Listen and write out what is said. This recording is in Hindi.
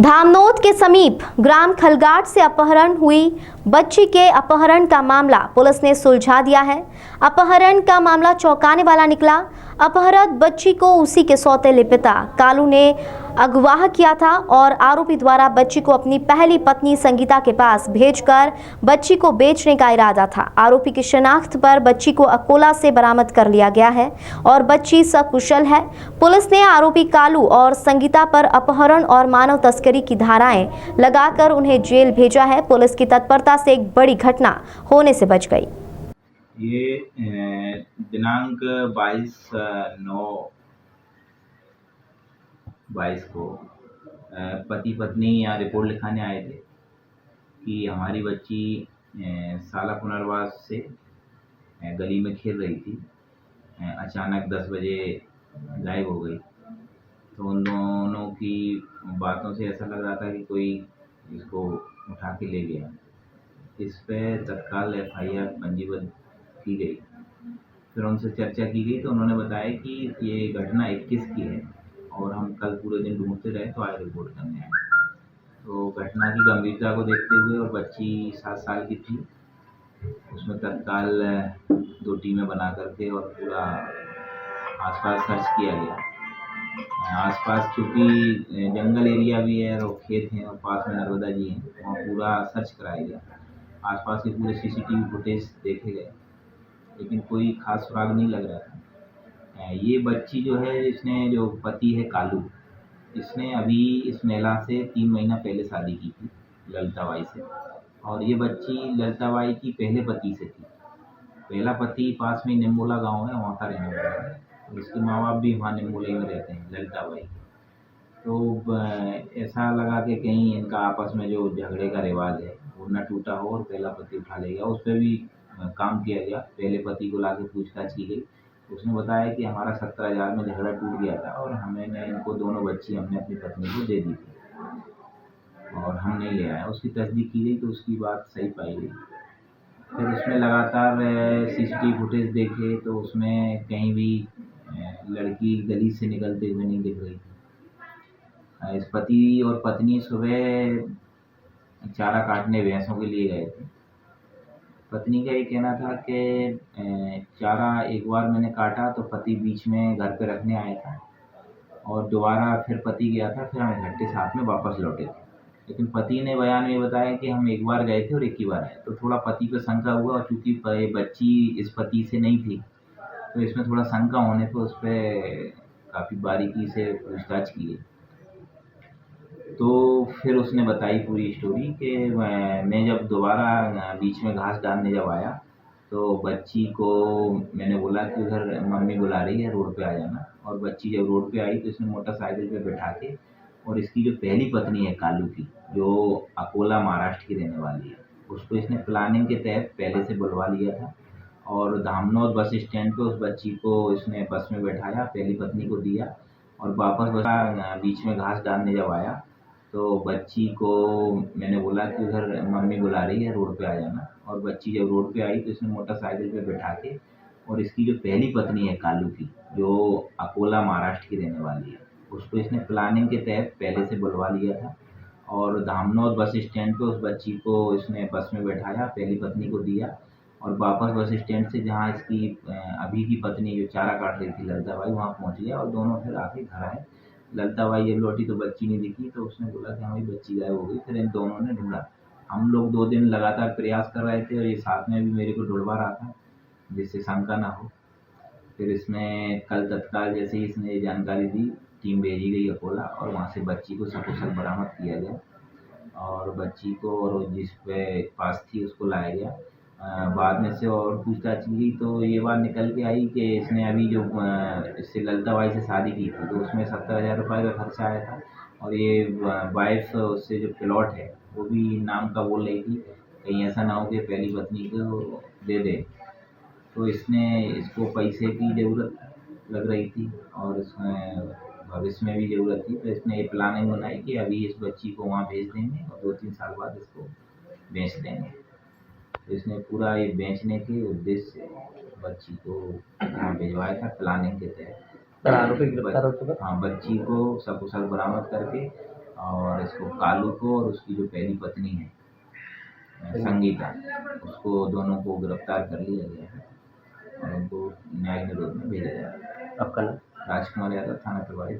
धामनोद के समीप ग्राम खलगाट से अपहरण हुई बच्ची के अपहरण का मामला पुलिस ने सुलझा दिया है। अपहरण का मामला चौंकाने वाला निकला। अपहरत बच्ची को उसी के सौतेले पिता कालू ने अगवा किया था और आरोपी द्वारा बच्ची को अपनी पहली पत्नी संगीता के पास भेजकर बच्ची को बेचने का इरादा था। आरोपी की शिनाख्त पर बच्ची को अकोला से बरामद कर लिया गया है और बच्ची सकुशल है। पुलिस ने आरोपी कालू और संगीता पर अपहरण और मानव तस्करी की धाराएं लगाकर उन्हें जेल भेजा है। पुलिस की तत्परता से एक बड़ी घटना होने से बच गई। ये दिनांक 22/9/22 को पति पत्नी यहाँ रिपोर्ट लिखाने आए थे कि हमारी बच्ची साला पुनर्वास से गली में खेल रही थी, अचानक 10 बजे गायब हो गई। तो उन दोनों की बातों से ऐसा लग रहा था कि कोई इसको उठा के ले गया। इस पे तत्काल FIR पंजीबद्ध की गई। फिर उनसे चर्चा की गई तो उन्होंने बताया कि ये घटना 21 की है और हम कल पूरे दिन ढूंढते रहे तो आज रिपोर्ट करने आए। तो घटना की गंभीरता को देखते हुए और बच्ची 7 साल की थी, उसमें तत्काल 2 टीमें बना करके और पूरा आसपास सर्च किया गया। आसपास चूँकि जंगल एरिया भी है और खेत हैं और पास में नर्मदा जी हैं, वहाँ पूरा सर्च कराया गया। आसपास के पूरे CCTV फुटेज देखे गए, लेकिन कोई खास सुराग नहीं लग रहा था। ये बच्ची जो है, इसने जो पति है कालू, इसने अभी इस महिला से 3 महीना पहले शादी की थी ललिताबाई से, और ये बच्ची ललिताबाई की पहले पति से थी। पहला पति पास में निम्बोला गांव है, वहाँ का रहने वाला है। इसके माँ बाप भी वहाँ निम्बोला में रहते हैं, ललिताबाई। तो ऐसा लगा कि कहीं इनका आपस में जो झगड़े का रिवाज है वो न टूटा हो और पहला पति उठा ले गया। उस पर भी काम किया गया। पहले पति को लाके पूछताछ की गई। उसने बताया कि हमारा 17,000 में झगड़ा टूट गया था और हमने इनको दोनों बच्ची हमने अपनी पत्नी को दे दी थी और हम नहीं ले आए। उसकी तस्दीक की गई तो उसकी बात सही पाई गई। फिर उसमें लगातार CCTV फुटेज देखे तो उसमें कहीं भी लड़की गली से निकलते हुए नहीं दिख रही थी। इस पति और पत्नी सुबह चारा काटने भैंसों के लिए गए थे। पत्नी का ये कहना था कि चारा एक बार मैंने काटा तो पति बीच में घर पे रखने आया था और दोबारा फिर पति गया था, फिर हम इकट्ठे साथ में वापस लौटे थे। लेकिन पति ने बयान में बताया कि हम एक बार गए थे और एक ही बार आए। तो थोड़ा पति पे शंका हुआ और चूँकि बच्ची इस पति से नहीं थी तो इसमें थोड़ा शंका होने पर उस पर काफ़ी बारीकी से पूछताछ की गई। तो फिर उसने बताई पूरी स्टोरी कि मैं जब दोबारा बीच में घास डालने जब आया तो बच्ची को मैंने बोला कि उधर मम्मी बुला रही है, रोड पे आ जाना। और बच्ची जब रोड पे आई तो इसने मोटरसाइकिल पे बैठा के और इसकी जो पहली पत्नी है कालू की, जो अकोला महाराष्ट्र की रहने वाली है, उसको इसने प्लानिंग के तहत पहले से बुलवा लिया था और धामनोद बस स्टैंड पे उस बच्ची को इसने बस में बैठाया, पहली पत्नी को दिया और वापस बीच में घास डालने जब आया तो बच्ची को मैंने बोला कि उधर मम्मी बुला रही है, रोड पे आ जाना। और बच्ची जब रोड पे आई तो इसने मोटरसाइकिल पे बैठा के और इसकी जो पहली पत्नी है कालू की, जो अकोला महाराष्ट्र की रहने वाली है, उसको इसने प्लानिंग के तहत पहले से बुलवा लिया था और धामनोद बस स्टैंड पे उस बच्ची को इसने बस में बैठाया, पहली पत्नी को दिया और वापस बस स्टैंड से जहाँ इसकी अभी की पत्नी जो चारा काट रही थी ललिताबाई, वहाँ पहुँच गया और दोनों फिर आके घर आए। ललिताबाई जब लौटी तो बच्ची नहीं दिखी तो उसने बोला कि हमारी बच्ची गायब हो गई। फिर इन दोनों ने ढूंढा। हम लोग 2 दिन लगातार प्रयास कर रहे थे और ये साथ में भी मेरे को ढूंढवा रहा था जिससे शंका ना हो। फिर इसमें कल तत्काल जैसे ही इसने जानकारी दी, टीम भेजी गई अकोला और वहाँ से बच्ची को सकुशल बरामद किया गया और बच्ची को और जिस पे पास थी उसको लाया गया। बाद में से और पूछताछ की तो ये बात निकल के आई कि इसने अभी जो इससे ललिताबाई से शादी की थी तो उसमें 70,000 रुपये का खर्चा आया था और ये वाइफ उससे जो प्लॉट है वो भी नाम का बोल रही थी, कहीं ऐसा ना हो कि पहली पत्नी को दे दे। तो इसको पैसे की ज़रूरत लग रही थी और इसमें भविष्य में भी ज़रूरत थी, तो इसने ये प्लानिंग बनाई कि अभी इस बच्ची को वहाँ भेज देंगे और 2-3 साल बाद इसको बेच देंगे। तो इसने पूरा ये बेचने के उद्देश्य से बच्ची को वहाँ भिजवाया था प्लानिंग के तहत। आरोपी गिरफ्तार हो चुका। हाँ, बच्ची को सकुशल बरामद करके और इसको कालू को और उसकी जो पहली पत्नी है संगीता, उसको दोनों को गिरफ्तार कर लिया गया है और उनको न्यायिक निरोध में भेजा जा रहा है। आपका नाम? राजकुमार यादव, थाना प्रभारी।